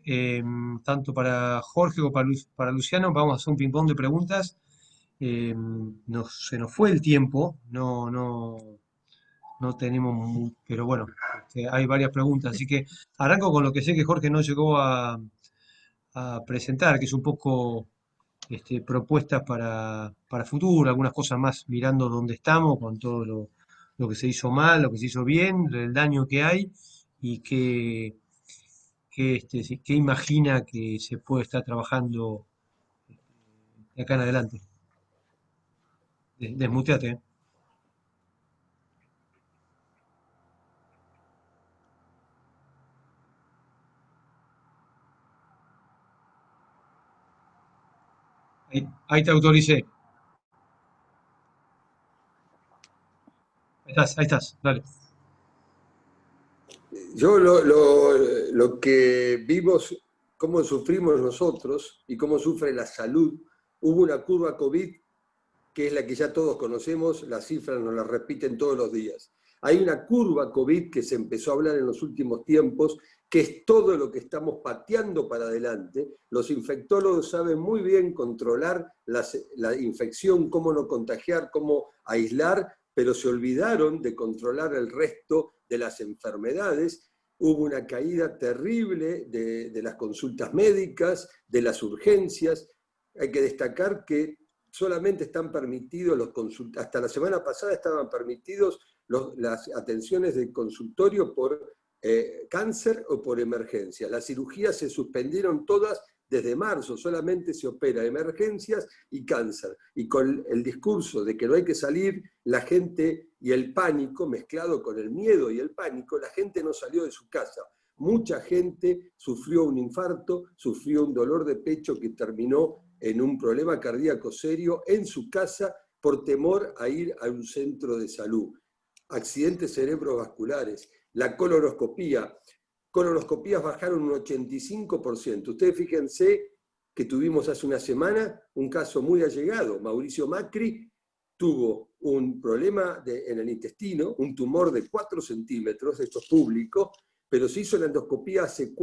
eh, tanto para Jorge como para Luciano. Vamos a hacer un ping-pong de preguntas. Se nos fue el tiempo, no tenemos, pero bueno, hay varias preguntas, así que arranco con lo que sé que Jorge no llegó a presentar, que es un poco propuestas para futuro, algunas cosas más mirando dónde estamos, con todo lo que se hizo mal, lo que se hizo bien, el daño que hay y qué imagina que se puede estar trabajando de acá en adelante. Desmuteate, ¿eh? Ahí te autoricé. Ahí estás, dale. Yo lo que vimos, cómo sufrimos nosotros y cómo sufre la salud, hubo una curva COVID que es la que ya todos conocemos, las cifras nos las repiten todos los días. Hay una curva COVID que se empezó a hablar en los últimos tiempos, que es todo lo que estamos pateando para adelante. Los infectólogos saben muy bien controlar la infección, cómo no contagiar, cómo aislar, pero se olvidaron de controlar el resto de las enfermedades. Hubo una caída terrible de las consultas médicas, de las urgencias. Hay que destacar que solamente están permitidos hasta la semana pasada estaban permitidos las atenciones de consultorio por cáncer o por emergencia. Las cirugías se suspendieron todas desde marzo, solamente se opera emergencias y cáncer. Y con el discurso de que no hay que salir, la gente y el pánico, mezclado con el miedo y el pánico, la gente no salió de su casa. Mucha gente sufrió un infarto, sufrió un dolor de pecho que terminó en un problema cardíaco serio en su casa por temor a ir a un centro de salud. Accidentes cerebrovasculares, la colonoscopías bajaron un 85%. Ustedes fíjense que tuvimos hace una semana un caso muy allegado. Mauricio Macri tuvo un problema en el intestino, un tumor de 4 centímetros, esto es público, pero se hizo la endoscopía hace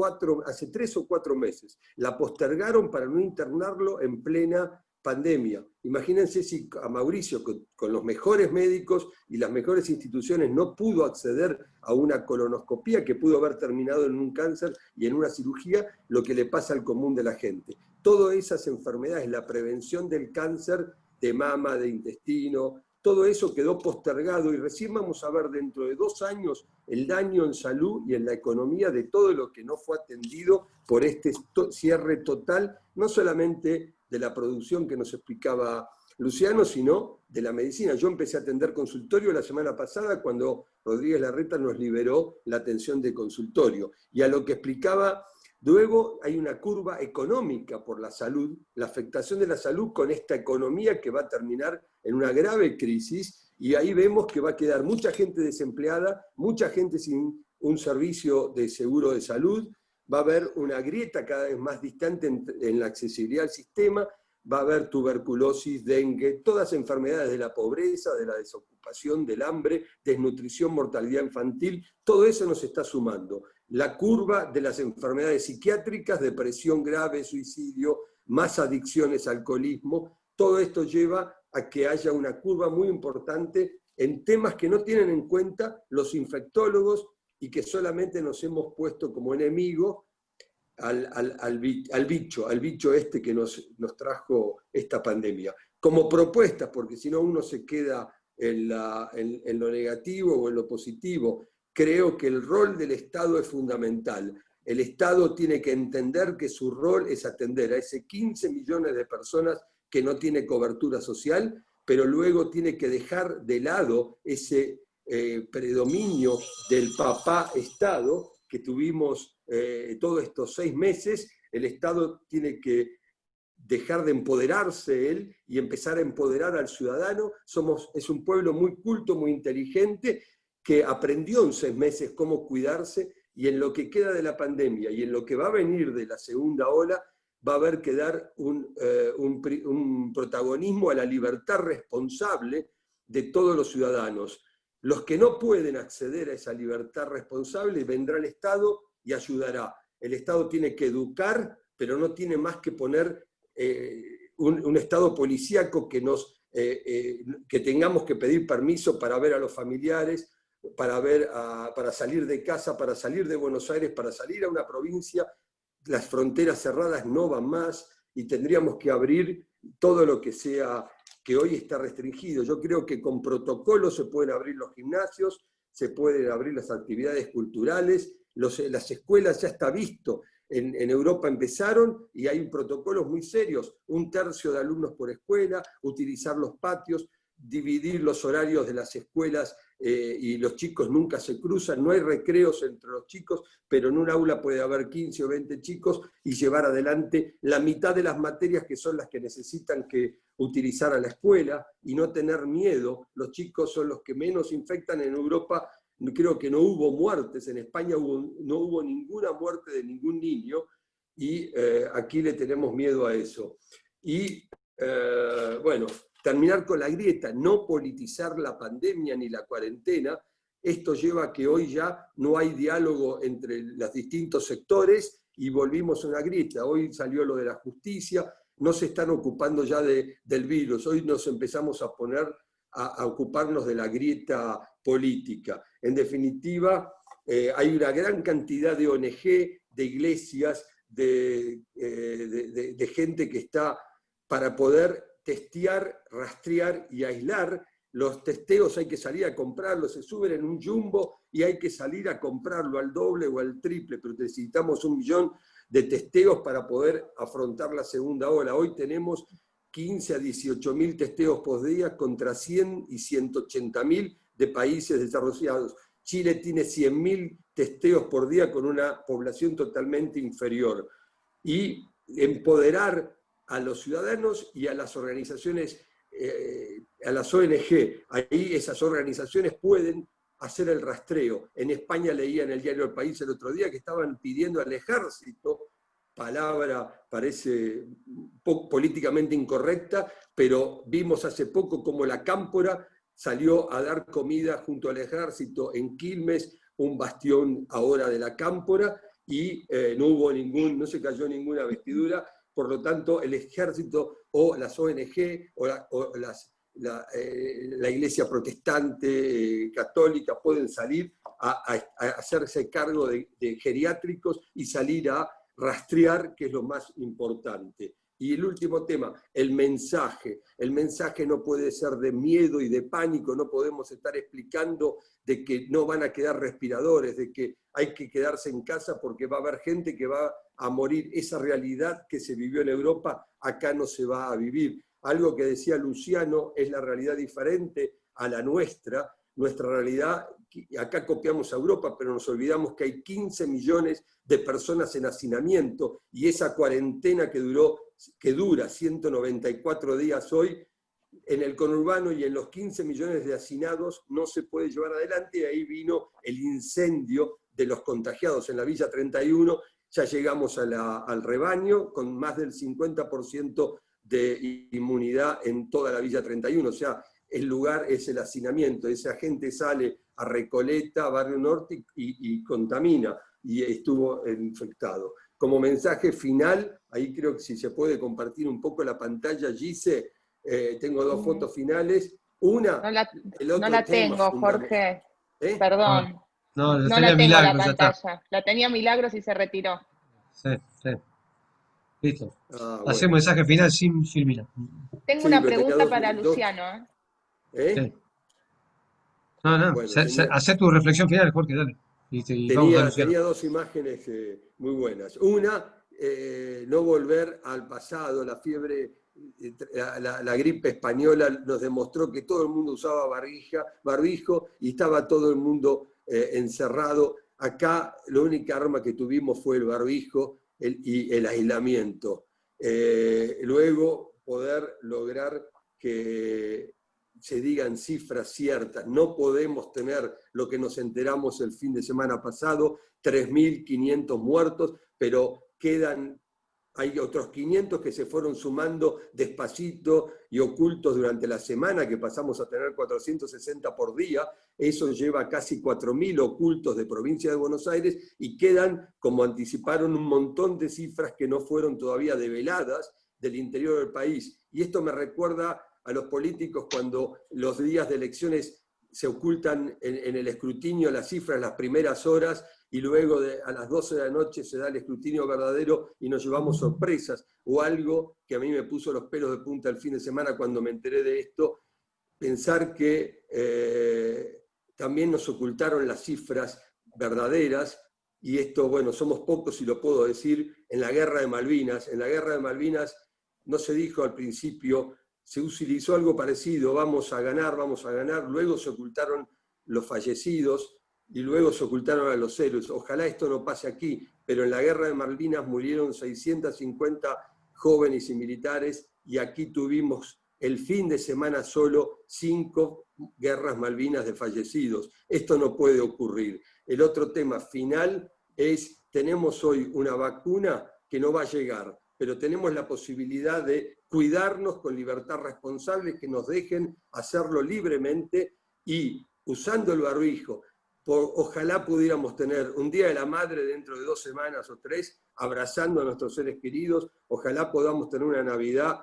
3 o 4 meses. La postergaron para no internarlo en plena pandemia. Imagínense si a Mauricio, con los mejores médicos y las mejores instituciones, no pudo acceder a una colonoscopía que pudo haber terminado en un cáncer y en una cirugía, lo que le pasa al común de la gente. Todas esas enfermedades, la prevención del cáncer de mama, de intestino, todo eso quedó postergado y recién vamos a ver dentro de 2 años el daño en salud y en la economía de todo lo que no fue atendido por este cierre total, no solamente de la producción que nos explicaba Luciano, sino de la medicina. Yo empecé a atender consultorio la semana pasada cuando Rodríguez Larreta nos liberó la atención de consultorio. Y a lo que explicaba, luego hay una curva económica por la salud, la afectación de la salud con esta economía que va a terminar en una grave crisis, y ahí vemos que va a quedar mucha gente desempleada, mucha gente sin un servicio de seguro de salud, va a haber una grieta cada vez más distante en la accesibilidad al sistema, va a haber tuberculosis, dengue, todas enfermedades de la pobreza, de la desocupación, del hambre, desnutrición, mortalidad infantil, todo eso nos está sumando. La curva de las enfermedades psiquiátricas, depresión grave, suicidio, más adicciones, alcoholismo, todo esto lleva a que haya una curva muy importante en temas que no tienen en cuenta los infectólogos y que solamente nos hemos puesto como enemigo al bicho este que nos trajo esta pandemia. Como propuestas, porque si no uno se queda en lo negativo o en lo positivo. Creo que el rol del Estado es fundamental. El Estado tiene que entender que su rol es atender a ese 15 millones de personas que no tiene cobertura social, pero luego tiene que dejar de lado ese predominio del papá Estado que tuvimos todos estos 6 meses. El Estado tiene que dejar de empoderarse él y empezar a empoderar al ciudadano. Es un pueblo muy culto, muy inteligente, que aprendió en 6 meses cómo cuidarse, y en lo que queda de la pandemia y en lo que va a venir de la segunda ola, va a haber que dar un protagonismo a la libertad responsable de todos los ciudadanos. Los que no pueden acceder a esa libertad responsable, vendrá el Estado y ayudará. el Estado tiene que educar, pero no tiene más que poner un Estado policíaco que tengamos que pedir permiso para ver a los familiares, para salir de casa, para salir de Buenos Aires, para salir a una provincia. Las fronteras cerradas no van más y tendríamos que abrir todo lo que sea, que hoy está restringido. Yo creo que con protocolos se pueden abrir los gimnasios, se pueden abrir las actividades culturales, las escuelas ya está visto. En Europa empezaron y hay protocolos muy serios, 1/3 de alumnos por escuela, utilizar los patios, dividir los horarios de las escuelas y los chicos nunca se cruzan, no hay recreos entre los chicos, pero en un aula puede haber 15 o 20 chicos y llevar adelante la mitad de las materias que son las que necesitan que utilizar a la escuela y no tener miedo. Los chicos son los que menos infectan en Europa. Creo que no hubo muertes, en España no hubo ninguna muerte de ningún niño y aquí le tenemos miedo a eso. Y bueno, terminar con la grieta, no politizar la pandemia ni la cuarentena. Esto lleva a que hoy ya no hay diálogo entre los distintos sectores y volvimos a una grieta. Hoy salió lo de la justicia, no se están ocupando ya del virus, hoy nos empezamos a poner a ocuparnos de la grieta política. En definitiva, hay una gran cantidad de ONG, de iglesias, de gente que está para poder testear, rastrear y aislar. Los testeos hay que salir a comprarlos, se suben en un jumbo y hay que salir a comprarlo al doble o al triple, pero necesitamos 1 millón de testeos para poder afrontar la segunda ola. Hoy tenemos 15 a 18.000 testeos por día contra 100 y 180.000 de países desarrollados. Chile tiene 100.000 testeos por día con una población totalmente inferior. Y empoderar a los ciudadanos y a las organizaciones, a las ONG. Ahí esas organizaciones pueden hacer el rastreo. En España leía en el diario El País el otro día que estaban pidiendo al ejército, palabra parece políticamente incorrecta, pero vimos hace poco como la Cámpora salió a dar comida junto al ejército en Quilmes, un bastión ahora de la Cámpora, y no se cayó ninguna vestidura. Por lo tanto, el ejército o las ONG o la iglesia protestante católica pueden salir a hacerse cargo de geriátricos y salir a rastrear, que es lo más importante. Y el último tema, el mensaje. El mensaje no puede ser de miedo y de pánico, no podemos estar explicando de que no van a quedar respiradores, de que hay que quedarse en casa porque va a haber gente que va a morir. Esa realidad que se vivió en Europa, acá no se va a vivir. Algo que decía Luciano, es la realidad diferente a la nuestra. Nuestra realidad, acá copiamos a Europa, pero nos olvidamos que hay 15 millones de personas en hacinamiento y esa cuarentena que dura 194 días hoy, en el conurbano y en los 15 millones de hacinados no se puede llevar adelante, y ahí vino el incendio de los contagiados en la Villa 31, ya llegamos al rebaño con más del 50% de inmunidad en toda la Villa 31, o sea, el lugar es el hacinamiento, esa gente sale a Recoleta, Barrio Norte y contamina, y estuvo infectado. Como mensaje final, ahí creo que si se puede compartir un poco la pantalla, Gise, tengo 2 fotos finales. Una, el otro no la tema tengo, Jorge. Perdón. No, No tenía la tengo la Milagros, ya está. pantalla. La tenía Milagros y se retiró. Sí, sí. Listo. bueno. Hacemos mensaje final sin Silvina. Tengo Sí, una pero te pregunta quedó para dos. Luciano. Sí. No, Bueno, hacé tu reflexión final, Jorge, dale. Y vamos a Luciano. Tenía 2 imágenes muy buenas. Una, no volver al pasado, la fiebre, la gripe española nos demostró que todo el mundo usaba barbijo y estaba todo el mundo encerrado. Acá la única arma que tuvimos fue el barbijo y el aislamiento. Luego poder lograr que se digan cifras ciertas. No podemos tener lo que nos enteramos el fin de semana pasado, 3.500 muertos, pero quedan hay otros 500 que se fueron sumando despacito y ocultos durante la semana, que pasamos a tener 460 por día. Eso lleva casi 4.000 ocultos de provincia de Buenos Aires y quedan, como anticiparon, un montón de cifras que no fueron todavía develadas del interior del país. Y esto me recuerda a los políticos cuando los días de elecciones se ocultan en el escrutinio las cifras las primeras horas y luego a las 12 de la noche se da el escrutinio verdadero y nos llevamos sorpresas, o algo que a mí me puso los pelos de punta el fin de semana cuando me enteré de esto, pensar que también nos ocultaron las cifras verdaderas, y esto, bueno, somos pocos y lo puedo decir, en la Guerra de Malvinas. En la Guerra de Malvinas no se dijo al principio, se utilizó algo parecido, vamos a ganar, luego se ocultaron los fallecidos, y luego se ocultaron a los héroes. Ojalá esto no pase aquí, pero en la Guerra de Malvinas murieron 650 jóvenes y militares, y aquí tuvimos el fin de semana solo 5 guerras Malvinas de fallecidos. Esto no puede ocurrir. El otro tema final es, tenemos hoy una vacuna que no va a llegar, pero tenemos la posibilidad de cuidarnos con libertad responsable, que nos dejen hacerlo libremente y usando el barbijo. Ojalá pudiéramos tener un Día de la Madre dentro de 2 semanas o 3, abrazando a nuestros seres queridos. Ojalá podamos tener una Navidad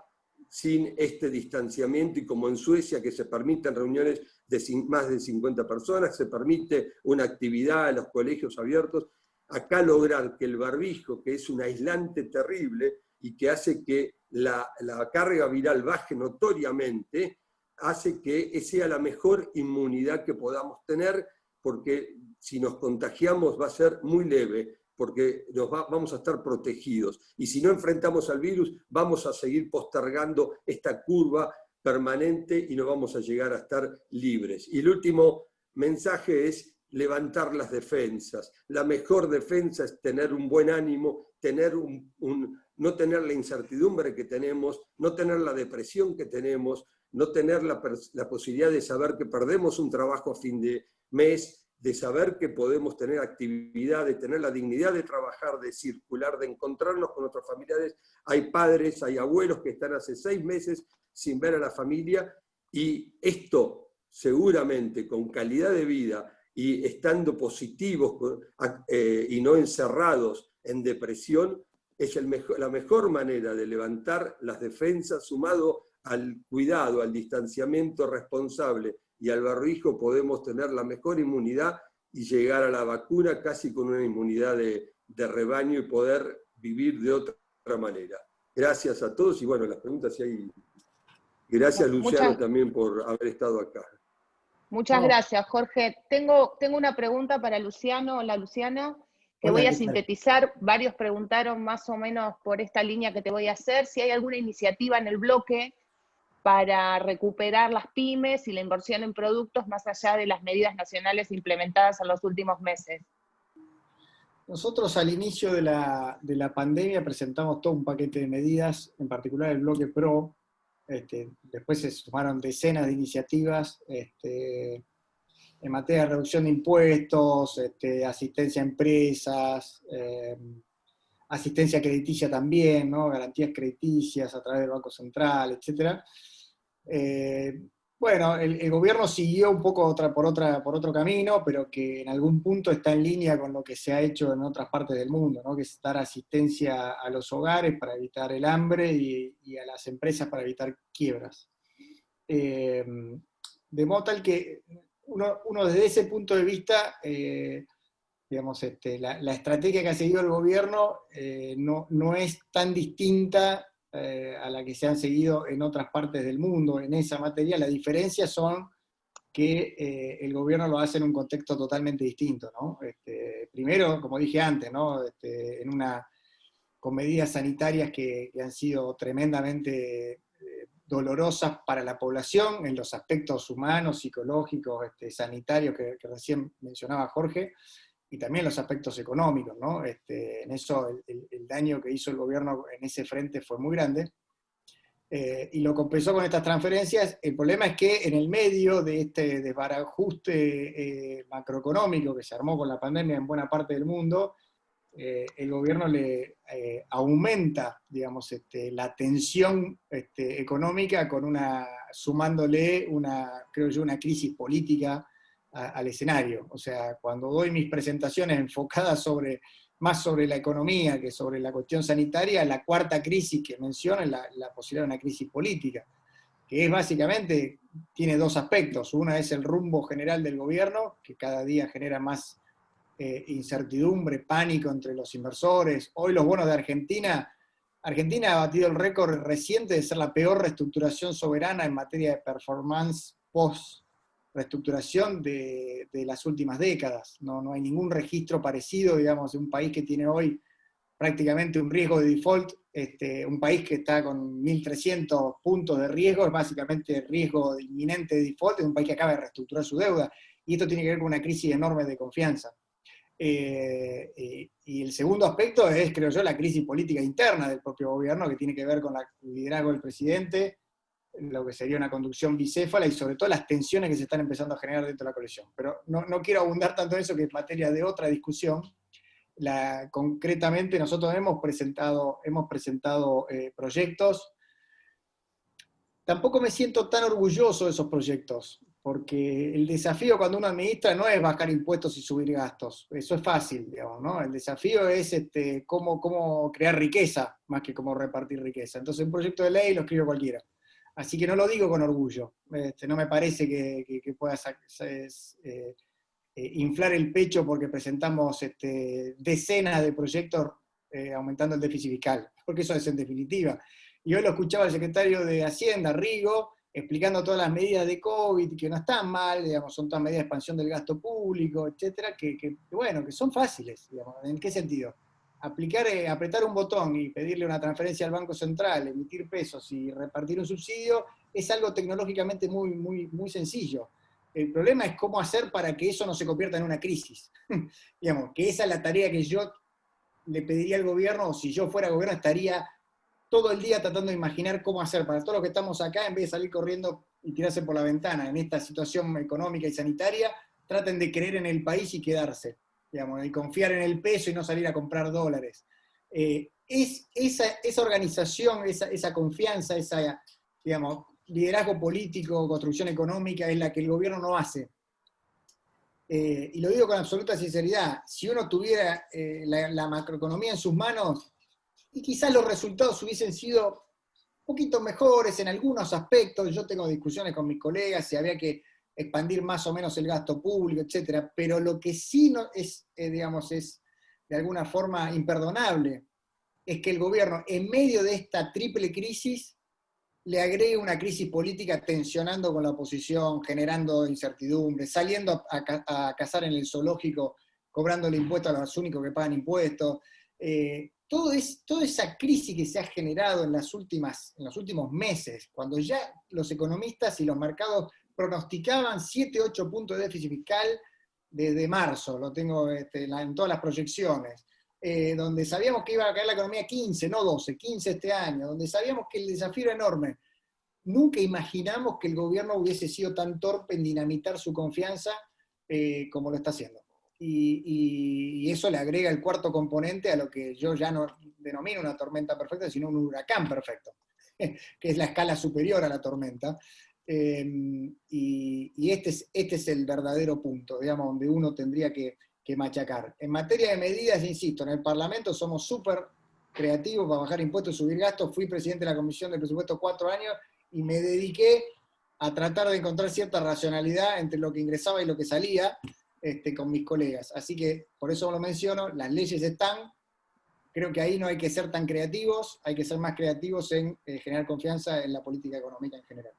sin este distanciamiento, y como en Suecia, que se permiten reuniones de más de 50 personas, se permite una actividad en los colegios abiertos. Acá lograr que el barbijo, que es un aislante terrible y que hace que la carga viral baje notoriamente, hace que sea la mejor inmunidad que podamos tener, porque si nos contagiamos va a ser muy leve, porque vamos a estar protegidos. Y si no enfrentamos al virus, vamos a seguir postergando esta curva permanente y no vamos a llegar a estar libres. Y el último mensaje es levantar las defensas. La mejor defensa es tener un buen ánimo, no tener la incertidumbre que tenemos, no tener la depresión que tenemos, no tener la posibilidad de saber que perdemos un trabajo a fin de mes, de saber que podemos tener actividad, de tener la dignidad de trabajar, de circular, de encontrarnos con nuestros familiares. Hay padres, hay abuelos que están hace 6 meses sin ver a la familia, y esto seguramente con calidad de vida y estando positivos y no encerrados en depresión, es la mejor manera de levantar las defensas. Sumado al cuidado, al distanciamiento responsable y al barbijo, podemos tener la mejor inmunidad y llegar a la vacuna casi con una inmunidad de rebaño y poder vivir de otra manera. Gracias a todos, y bueno, las preguntas si hay. Gracias, Luciano, también por haber estado acá. Muchas gracias, Jorge. Tengo una pregunta para Luciano. Hola, Luciana, que voy a sintetizar. Varios preguntaron más o menos por esta línea que te voy a hacer, si hay alguna iniciativa en el bloque para recuperar las pymes y la inversión en productos más allá de las medidas nacionales implementadas en los últimos meses. Nosotros al inicio de la pandemia presentamos todo un paquete de medidas, en particular el bloque PRO. Después se sumaron decenas de iniciativas en materia de reducción de impuestos, asistencia a empresas, asistencia crediticia también, ¿no? Garantías crediticias a través del Banco Central, etc. Bueno, el gobierno siguió un poco por otro camino, pero que en algún punto está en línea con lo que se ha hecho en otras partes del mundo, ¿no? Que es dar asistencia a los hogares para evitar el hambre y a las empresas para evitar quiebras. De modo tal que uno desde ese punto de vista, digamos, la estrategia que ha seguido el gobierno no es tan distinta a la que se han seguido en otras partes del mundo en esa materia. Las diferencias son que el gobierno lo hace en un contexto totalmente distinto, ¿no? Primero, como dije antes, ¿no? Con medidas sanitarias que han sido tremendamente dolorosas para la población en los aspectos humanos, psicológicos, sanitarios que recién mencionaba Jorge, y también los aspectos económicos, ¿no? En eso el daño que hizo el gobierno en ese frente fue muy grande, y lo compensó con estas transferencias. El problema es que en el medio de este desbarajuste macroeconómico que se armó con la pandemia en buena parte del mundo, el gobierno le aumenta, digamos, la tensión económica sumándole creo yo, una crisis política al escenario. O sea, cuando doy mis presentaciones enfocadas más sobre la economía que sobre la cuestión sanitaria, la cuarta crisis que menciono es la posibilidad de una crisis política, que es básicamente, tiene dos aspectos. Una es el rumbo general del gobierno, que cada día genera más incertidumbre, pánico entre los inversores. Hoy los bonos de Argentina ha batido el récord reciente de ser la peor reestructuración soberana en materia de performance post-reestructuración de las últimas décadas. No hay ningún registro parecido, digamos, de un país que tiene hoy prácticamente un riesgo de default, un país que está con 1.300 puntos de riesgo, es básicamente riesgo inminente de default, es un país que acaba de reestructurar su deuda, y esto tiene que ver con una crisis enorme de confianza. Y el segundo aspecto es, creo yo, la crisis política interna del propio gobierno, que tiene que ver con el liderazgo del presidente, lo que sería una conducción bicéfala, y sobre todo las tensiones que se están empezando a generar dentro de la coalición. Pero no quiero abundar tanto en eso, que es materia de otra discusión. Concretamente, nosotros hemos presentado proyectos. Tampoco me siento tan orgulloso de esos proyectos, porque el desafío cuando uno administra no es bajar impuestos y subir gastos. Eso es fácil, digamos, ¿no? El desafío es cómo crear riqueza, más que cómo repartir riqueza. Entonces, un proyecto de ley lo escribe cualquiera. Así que no lo digo con orgullo. No me parece que puedas inflar el pecho porque presentamos decenas de proyectos aumentando el déficit fiscal, porque eso es en definitiva. Y hoy lo escuchaba el secretario de Hacienda, Rigo, explicando todas las medidas de COVID, que no están mal, digamos, son todas medidas de expansión del gasto público, etcétera, que son fáciles, digamos. ¿En qué sentido? Apretar un botón y pedirle una transferencia al Banco Central, emitir pesos y repartir un subsidio, es algo tecnológicamente muy, muy, muy sencillo. El problema es cómo hacer para que eso no se convierta en una crisis. Digamos, que esa es la tarea que yo le pediría al gobierno, o si yo fuera gobierno estaría todo el día tratando de imaginar cómo hacer para todos los que estamos acá, en vez de salir corriendo y tirarse por la ventana en esta situación económica y sanitaria, traten de creer en el país y quedarse, digamos, y confiar en el peso y no salir a comprar dólares. Esa organización, esa confianza, digamos, liderazgo político, construcción económica, es la que el gobierno no hace. Y lo digo con absoluta sinceridad, si uno tuviera la macroeconomía en sus manos, y quizás los resultados hubiesen sido un poquito mejores en algunos aspectos. Yo tengo discusiones con mis colegas si había que expandir más o menos el gasto público, etcétera, pero lo que sí no es, digamos, es de alguna forma imperdonable, es que el gobierno, en medio de esta triple crisis, le agregue una crisis política tensionando con la oposición, generando incertidumbre, saliendo a cazar en el zoológico, cobrando el impuesto a los únicos que pagan impuestos. Toda esa crisis que se ha generado en los últimos meses, cuando ya los economistas y los mercados pronosticaban 7-8 puntos de déficit fiscal desde marzo, lo tengo en todas las proyecciones, donde sabíamos que iba a caer la economía 15, no 12, 15 este año, donde sabíamos que el desafío era enorme. Nunca imaginamos que el gobierno hubiese sido tan torpe en dinamitar su confianza como lo está haciendo. Y eso le agrega el cuarto componente a lo que yo ya no denomino una tormenta perfecta, sino un huracán perfecto, que es la escala superior a la tormenta. Y este es el verdadero punto, digamos, donde uno tendría que machacar. En materia de medidas, insisto, en el Parlamento somos súper creativos para bajar impuestos y subir gastos. Fui presidente de la Comisión de Presupuesto 4 años y me dediqué a tratar de encontrar cierta racionalidad entre lo que ingresaba y lo que salía, con mis colegas. Así que, por eso lo menciono, las leyes están, creo que ahí no hay que ser tan creativos, hay que ser más creativos en generar confianza en la política económica en general.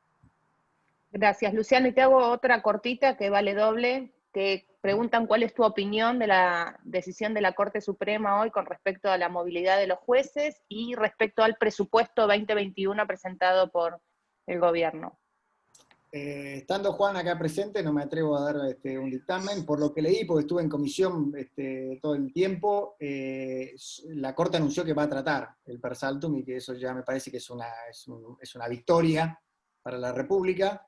Gracias, Luciano. Y te hago otra cortita que vale doble. Te preguntan cuál es tu opinión de la decisión de la Corte Suprema hoy con respecto a la movilidad de los jueces y respecto al presupuesto 2021 presentado por el gobierno. Estando Juan acá presente, no me atrevo a dar un dictamen. Por lo que leí, porque estuve en comisión todo el tiempo, la Corte anunció que va a tratar el per saltum y que eso ya me parece que es una victoria para la República.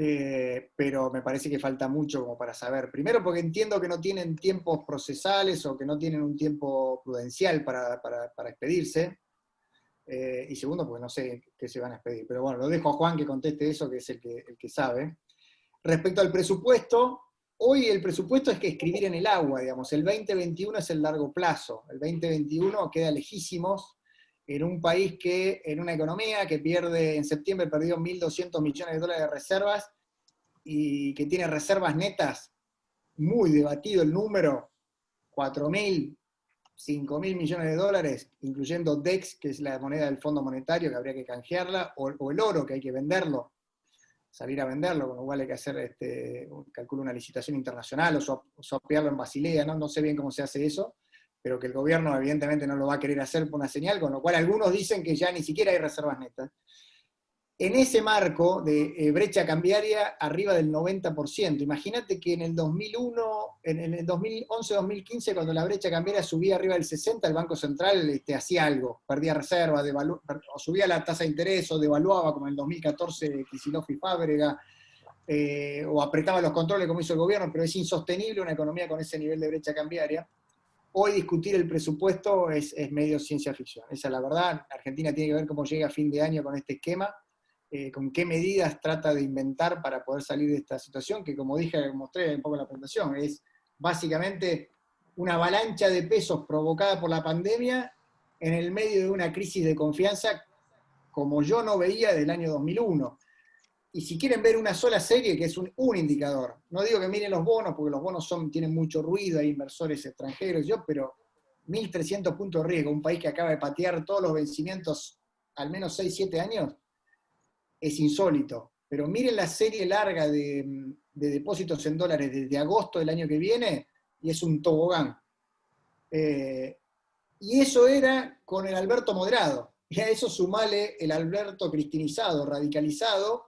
pero me parece que falta mucho como para saber. Primero porque entiendo que no tienen tiempos procesales o que no tienen un tiempo prudencial para expedirse. Y segundo, porque no sé qué se van a expedir. Pero bueno, lo dejo a Juan que conteste eso, que es el que sabe. Respecto al presupuesto, hoy el presupuesto es que escribir en el agua, digamos. El 2021 es el largo plazo. El 2021 queda lejísimos en un país que, en una economía que pierde, en septiembre perdió 1.200 millones de dólares de reservas y que tiene reservas netas, muy debatido el número, 4.000, 5.000 millones de dólares, incluyendo DEX, que es la moneda del Fondo Monetario, que habría que canjearla, o el oro, que hay que venderlo, salir a venderlo, con lo cual hay que hacer, calculo, una licitación internacional o sopearlo en Basilea, no sé bien cómo se hace eso, pero que el gobierno evidentemente no lo va a querer hacer por una señal, con lo cual algunos dicen que ya ni siquiera hay reservas netas. En ese marco de brecha cambiaria arriba del 90%, imagínate que en el 2001, en el 2011-2015, cuando la brecha cambiaria subía arriba del 60%, el Banco Central hacía algo, perdía reservas, o subía la tasa de interés, o devaluaba, como en el 2014 Kicillof y Fábrega, o apretaba los controles como hizo el gobierno, pero es insostenible una economía con ese nivel de brecha cambiaria. Hoy discutir el presupuesto es medio ciencia ficción, esa es la verdad. Argentina tiene que ver cómo llega a fin de año con este esquema, con qué medidas trata de inventar para poder salir de esta situación, que como dije, mostré un poco en la presentación, es básicamente una avalancha de pesos provocada por la pandemia en el medio de una crisis de confianza como yo no veía desde el año 2001. Y si quieren ver una sola serie, que es un indicador, no digo que miren los bonos, porque los bonos tienen mucho ruido, hay inversores extranjeros, pero 1.300 puntos de riesgo, un país que acaba de patear todos los vencimientos al menos 6, 7 años, es insólito. Pero miren la serie larga de depósitos en dólares desde agosto del año que viene, y es un tobogán. Y eso era con el Alberto moderado. Y a eso sumale el Alberto cristinizado, radicalizado,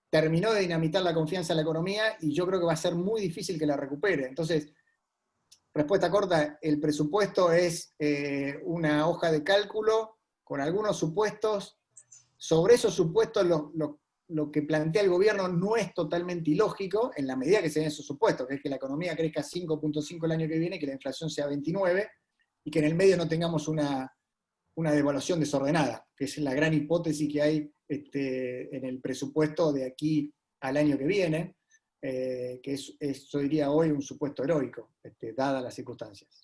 terminó de dinamitar la confianza en la economía y yo creo que va a ser muy difícil que la recupere. Entonces, respuesta corta, el presupuesto es una hoja de cálculo con algunos supuestos. Sobre esos supuestos, lo que plantea el gobierno no es totalmente ilógico, en la medida que se den esos supuestos, que es que la economía crezca 5.5 el año que viene, que la inflación sea 29, y que en el medio no tengamos una devaluación desordenada, que es la gran hipótesis que hay en el presupuesto de aquí al año que viene, que yo diría hoy un supuesto heroico, dadas las circunstancias.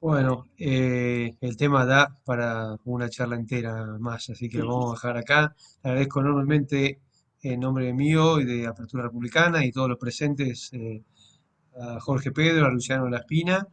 Bueno, el tema da para una charla entera más, así que lo vamos a dejar acá. Le agradezco enormemente en nombre mío y de Apertura Republicana y todos los presentes, a Jorge Pedro, a Luciano Laspina,